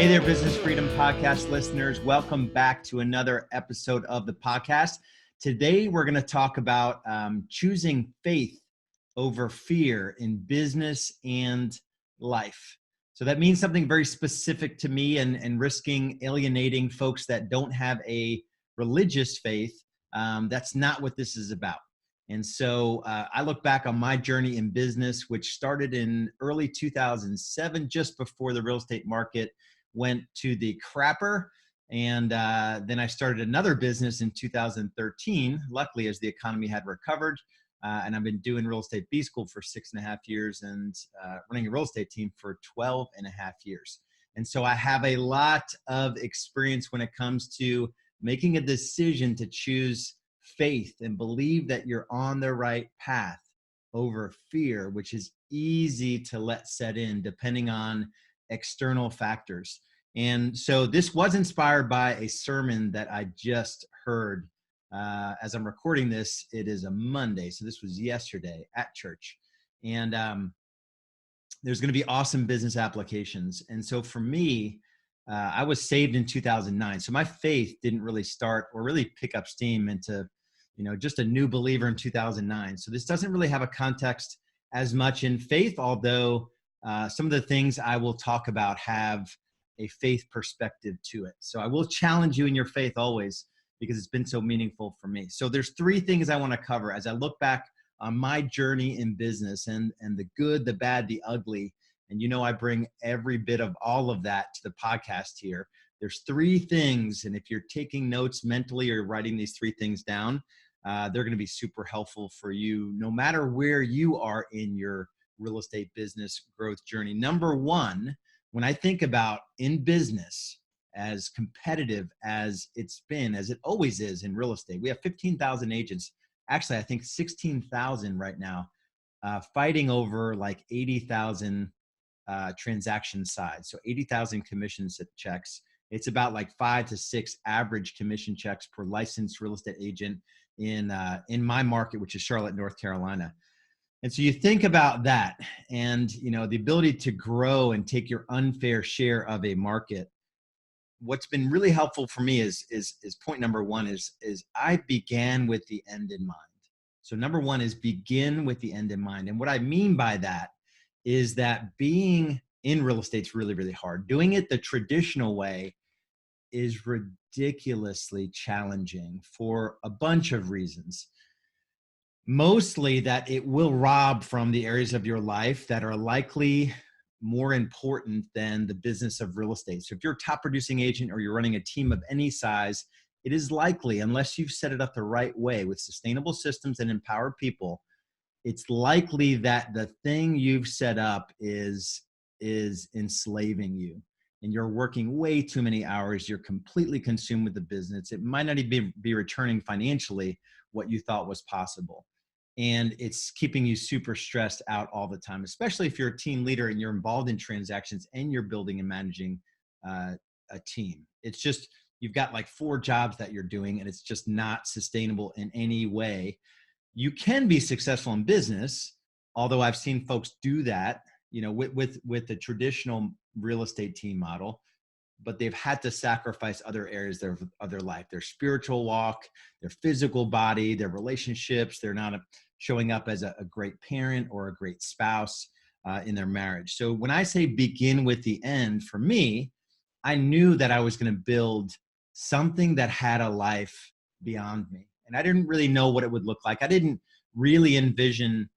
Hey there, Business Freedom Podcast listeners. Welcome back to another episode of the podcast. Today, we're going to talk about choosing faith over fear in business and life. So that means something very specific to me and risking alienating folks that don't have a religious faith. That's not what this is about. And so I look back on my journey in business, which started in early 2007, just before the real estate market went to the crapper. And then I started another business in 2013, luckily, as the economy had recovered. And I've been doing real estate B school for 6.5 years and running a real estate team for 12.5 years. And so I have a lot of experience when it comes to making a decision to choose faith and believe that you're on the right path over fear, which is easy to let set in depending on external factors. And so this was inspired by a sermon that I just heard. As I'm recording this, it is a Monday. So this was yesterday at church. And there's going to be awesome business applications. And so for me, I was saved in 2009. So my faith didn't really start or really pick up steam into, just a new believer in 2009. So this doesn't really have a context as much in faith, although some of the things I will talk about have a faith perspective to it. So I will challenge you in your faith always because it's been so meaningful for me. So there's three things I want to cover as I look back on my journey in business and the good, the bad, the ugly. And I bring every bit of all of that to the podcast here. There's three things. And if you're taking notes mentally or writing these three things down, they're going to be super helpful for you no matter where you are in your real estate business growth journey. Number one, when I think about in business, as competitive as it's been, as it always is in real estate, we have 15,000 agents. Actually, I think 16,000 right now, fighting over like 80,000 transaction sides. So 80,000 commission checks. It's about like 5 to 6 average commission checks per licensed real estate agent in my market, which is Charlotte, North Carolina. And so you think about that and, the ability to grow and take your unfair share of a market. What's been really helpful for me is point number one is I began with the end in mind. So number one is begin with the end in mind. And what I mean by that is that being in real estate is really, really hard. Doing it the traditional way is ridiculously challenging for a bunch of reasons. Mostly that it will rob from the areas of your life that are likely more important than the business of real estate. So if you're a top producing agent or you're running a team of any size, it is likely, unless you've set it up the right way with sustainable systems and empowered people, it's likely that the thing you've set up is enslaving you. And you're working way too many hours. You're completely consumed with the business. It might not even be returning financially what you thought was possible. And it's keeping you super stressed out all the time, especially if you're a team leader and you're involved in transactions and you're building and managing a team. It's just, you've got like 4 jobs that you're doing and it's just not sustainable in any way. You can be successful in business, although I've seen folks do that, with the traditional real estate team model, but they've had to sacrifice other areas of their life, their spiritual walk, their physical body, their relationships. They're not showing up as a great parent or a great spouse in their marriage. So when I say begin with the end, for me, I knew that I was going to build something that had a life beyond me. And I didn't really know what it would look like. I didn't really envision,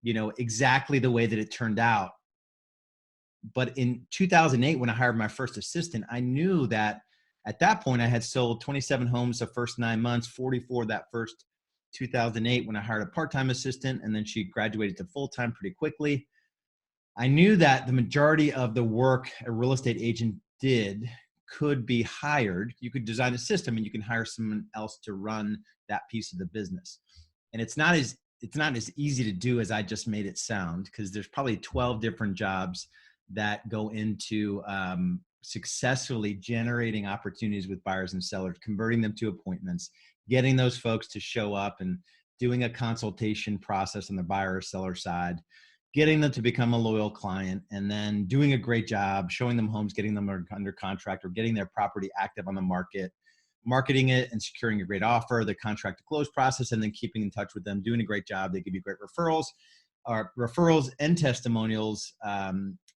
exactly the way that it turned out. But in 2008, when I hired my first assistant, I knew that at that point I had sold 27 homes the first 9 months, 44 that first 2008 when I hired a part-time assistant, and then she graduated to full-time pretty quickly. I knew that the majority of the work a real estate agent did could be hired. You could design a system and you can hire someone else to run that piece of the business. And it's not as easy to do as I just made it sound, because there's probably 12 different jobs that go into successfully generating opportunities with buyers and sellers, converting them to appointments, getting those folks to show up and doing a consultation process on the buyer or seller side, getting them to become a loyal client, and then doing a great job, showing them homes, getting them under contract, or getting their property active on the market, marketing it and securing a great offer, the contract to close process, and then keeping in touch with them, doing a great job. They give you great referrals, or referrals and testimonials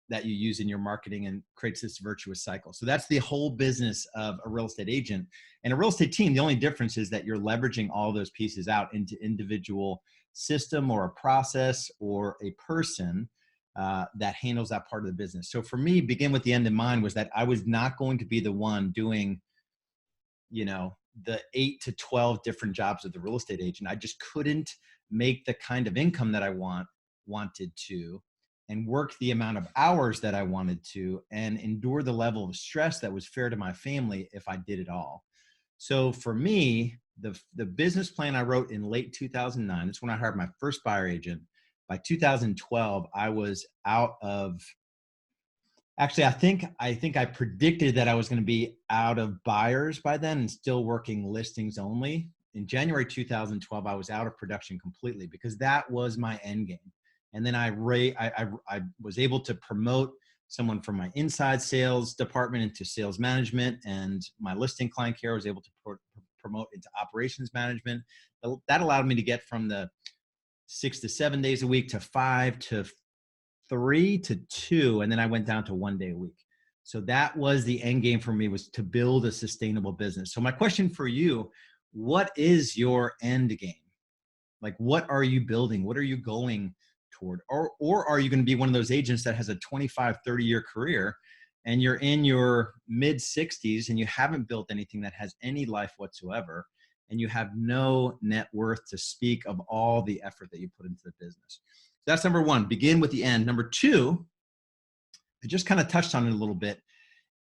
that you use in your marketing, and creates this virtuous cycle. So that's the whole business of a real estate agent. And a real estate team, the only difference is that you're leveraging all those pieces out into individual system or a process or a person that handles that part of the business. So for me, begin with the end in mind was that I was not going to be the one doing, the 8 to 12 different jobs of the real estate agent. I just couldn't make the kind of income that I wanted to, and work the amount of hours that I wanted to, and endure the level of stress that was fair to my family if I did it all. So for me, the business plan I wrote in late 2009, that's when I hired my first buyer agent. By 2012, I was out of, actually, I think I predicted that I was going to be out of buyers by then and still working listings only. In January 2012, I was out of production completely, because that was my end game. And then I was able to promote someone from my inside sales department into sales management, and my listing client care was able to promote into operations management. That allowed me to get from the 6 to 7 days a week to 5 to 3 to 2, and then I went down to 1 day a week. So that was the end game for me, was to build a sustainable business. So my question for you, what is your end game? Like, what are you building? What are you going toward? Or are you going to be one of those agents that has a 25, 30-year career, and you're in your mid 60s and you haven't built anything that has any life whatsoever, and you have no net worth to speak of all the effort that you put into the business? So that's number one, begin with the end. Number two, I just kind of touched on it a little bit.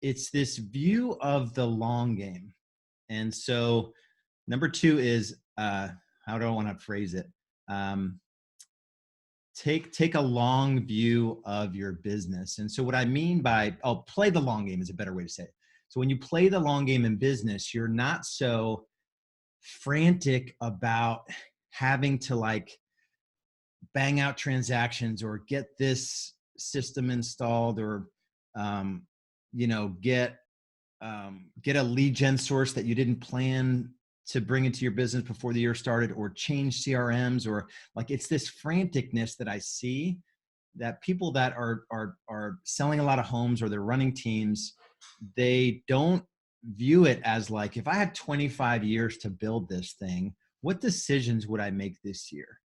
It's this view of the long game. And so number two is, how do I want to phrase it? Take a long view of your business. And so what I mean by, play the long game is a better way to say it. So when you play the long game in business, you're not so frantic about having to like bang out transactions or get this system installed, or get a lead gen source that you didn't plan to bring into your business before the year started, or change CRMs, or like, it's this franticness that I see that people that are selling a lot of homes, or they're running teams, they don't view it as like, if I had 25 years to build this thing, what decisions would I make this year?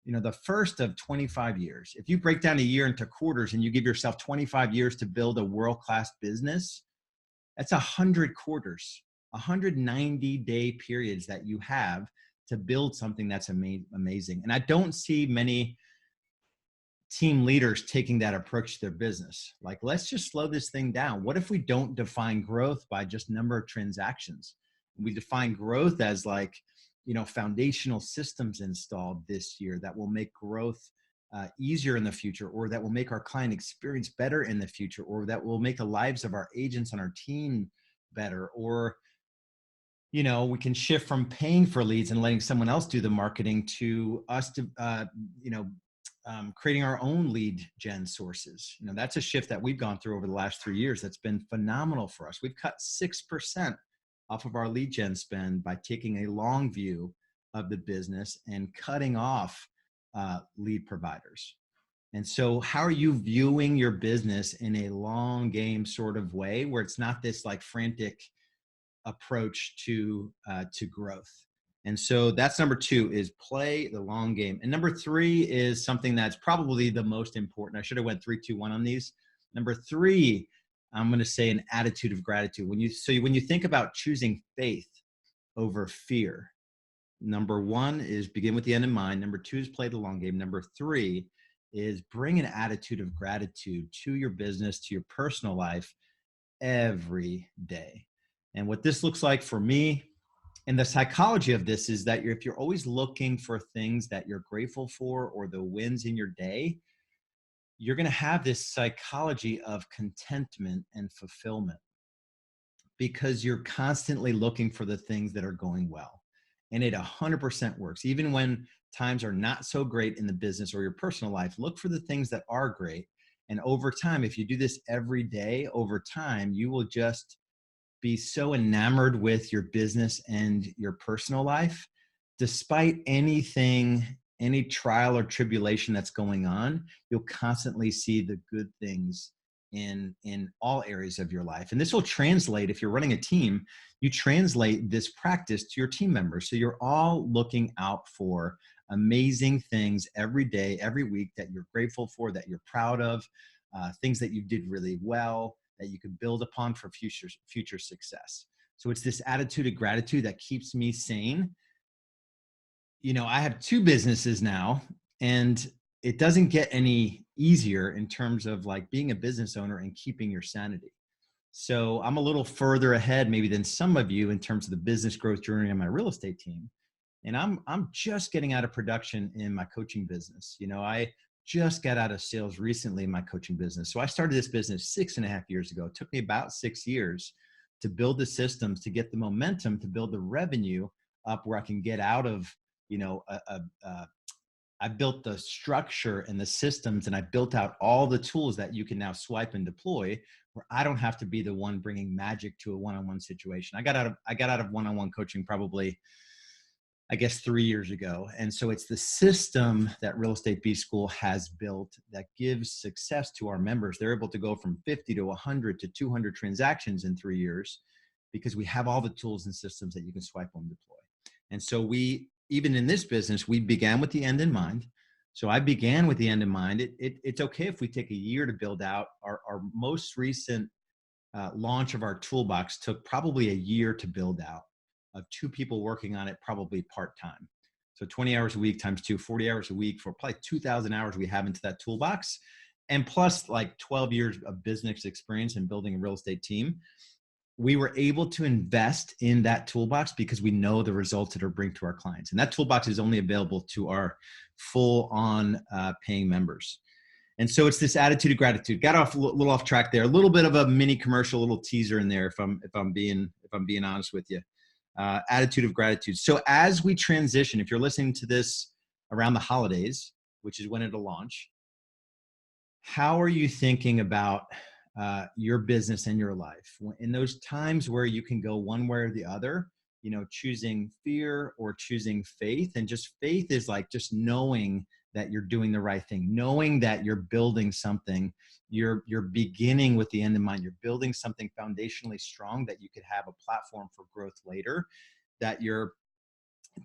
The first of 25 years. If you break down a year into quarters and you give yourself 25 years to build a world-class business, that's 100 quarters, 190-day periods that you have to build something that's amazing. And I don't see many team leaders taking that approach to their business. Like, let's just slow this thing down. What if we don't define growth by just number of transactions? We define growth as like, foundational systems installed this year that will make growth easier in the future, or that will make our client experience better in the future, or that will make the lives of our agents on our team better. Or, we can shift from paying for leads and letting someone else do the marketing to us to, creating our own lead gen sources. That's a shift that we've gone through over the last 3 years. That's been phenomenal for us. We've cut 6% off of our lead gen spend by taking a long view of the business and cutting off lead providers. And so how are you viewing your business in a long game sort of way, where it's not this like frantic approach to growth? And so that's number two, is play the long game. And number three is something that's probably the most important. I should have went 3, 2, 1 on these. Number three, I'm going to say an attitude of gratitude. When you think about choosing faith over fear, number one is begin with the end in mind. Number two is play the long game. Number three is bring an attitude of gratitude to your business, to your personal life every day. And what this looks like for me, and the psychology of this, is that if you're always looking for things that you're grateful for, or the wins in your day, you're going to have this psychology of contentment and fulfillment, because you're constantly looking for the things that are going well. And it 100% works. Even when times are not so great in the business or your personal life, look for the things that are great. And over time, if you do this every day, over time, you will just be so enamored with your business and your personal life, despite anything, any trial or tribulation that's going on, you'll constantly see the good things in all areas of your life. And this will translate, if you're running a team, you translate this practice to your team members. So you're all looking out for amazing things every day, every week that you're grateful for, that you're proud of, things that you did really well, that you could build upon for future success. So it's this attitude of gratitude that keeps me sane. You know, I have two businesses now, and it doesn't get any easier in terms of like being a business owner and keeping your sanity. So I'm a little further ahead maybe than some of you in terms of the business growth journey on my real estate team. And I'm just getting out of production in my coaching business. You know, I just got out of sales recently in my coaching business. So I started this business 6.5 years ago. It took me about 6 years to build the systems, to get the momentum, to build the revenue up where I can get out of, you know, I built the structure and the systems, and I built out all the tools that you can now swipe and deploy, where I don't have to be the one bringing magic to a one-on-one situation. I got out of one-on-one coaching probably, I guess, 3 years ago. And so it's the system that Real Estate B School has built that gives success to our members. They're able to go from 50 to 100 to 200 transactions in 3 years because we have all the tools and systems that you can swipe and deploy. And so even in this business, we began with the end in mind. So I began with the end in mind. It's okay if we take a year to build out. Our most recent launch of our toolbox took probably a year to build out, of 2 people working on it, probably part-time. So 20 hours a week times 2, 40 hours a week for probably 2,000 hours we have into that toolbox. And plus like 12 years of business experience in building a real estate team. We were able to invest in that toolbox because we know the results it'll bring to our clients. And that toolbox is only available to our full-on paying members. And so it's this attitude of gratitude. Got off a little off track there. A little bit of a mini commercial, a little teaser in there, if I'm being honest with you. Attitude of gratitude. So as we transition, if you're listening to this around the holidays, which is when it'll launch, how are you thinking about your business and your life in those times where you can go one way or the other, you know, choosing fear or choosing faith? And just faith is like just knowing that you're doing the right thing, knowing that you're building something, you're beginning with the end in mind, you're building something foundationally strong that you could have a platform for growth later, that you're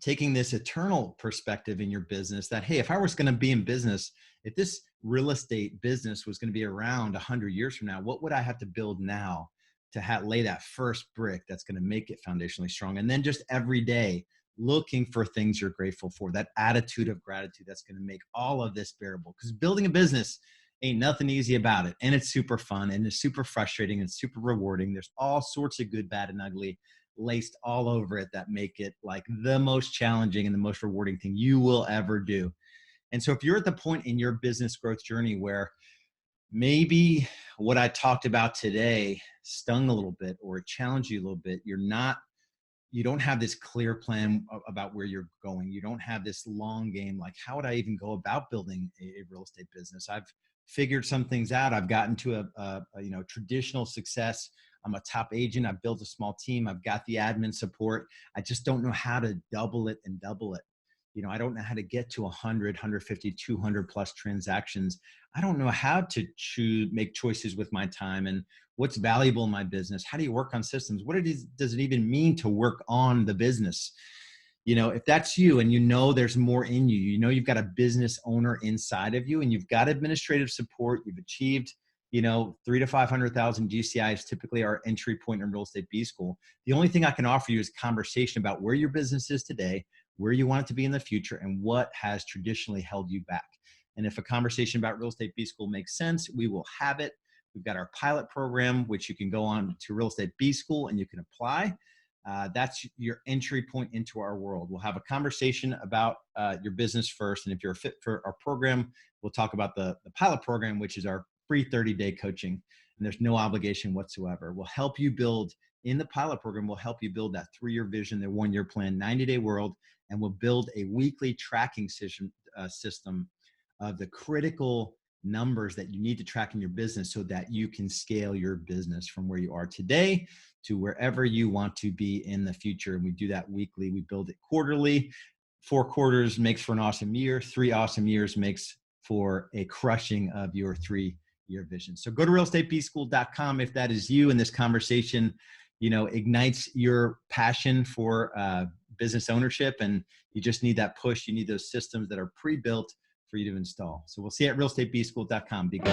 taking this eternal perspective in your business that, hey, if I was going to be in business, if this real estate business was going to be around 100 years from now, what would I have to build now to lay that first brick that's going to make it foundationally strong? And then just every day looking for things you're grateful for, that attitude of gratitude that's going to make all of this bearable. Because building a business ain't nothing easy about it. And it's super fun and it's super frustrating and super rewarding. There's all sorts of good, bad, and ugly laced all over it that make it like the most challenging and the most rewarding thing you will ever do. And so if you're at the point in your business growth journey where maybe what I talked about today stung a little bit or it challenged you a little bit, you don't have this clear plan about where you're going. You don't have this long game. Like, how would I even go about building a real estate business? I've figured some things out. I've gotten to a traditional success. I'm a top agent. I've built a small team. I've got the admin support. I just don't know how to double it and double it. You know, I don't know how to get to 100, 150, 200 plus transactions. I don't know how to make choices with my time and what's valuable in my business. How do you work on systems? What does it even mean to work on the business? You know, if that's you and you know there's more in you, you know you've got a business owner inside of you and you've got administrative support, you've achieved, you know, 300,000 to 500,000 GCI is typically our entry point in Real Estate B School. The only thing I can offer you is conversation about where your business is today, where you want it to be in the future, and what has traditionally held you back. And if a conversation about Real Estate B School makes sense, we will have it. We've got our pilot program, which you can go on to Real Estate B School and you can apply. That's your entry point into our world. We'll have a conversation about your business first. And if you're a fit for our program, we'll talk about the pilot program, which is our free 30-day coaching. And there's no obligation whatsoever. We'll help you build in the pilot program. We'll help you build that 3-year vision, the 1-year plan, 90-day world, and we'll build a weekly tracking system of the critical numbers that you need to track in your business so that you can scale your business from where you are today to wherever you want to be in the future. And we do that weekly. We build it quarterly. 4 quarters makes for an awesome year. 3 awesome years makes for a crushing of your 3-year vision. So go to realestatebschool.com if that is you, and this conversation, ignites your passion for business ownership, and you just need that push. You need those systems that are pre-built for you to install. So we'll see you at realestatebschool.com. Be good.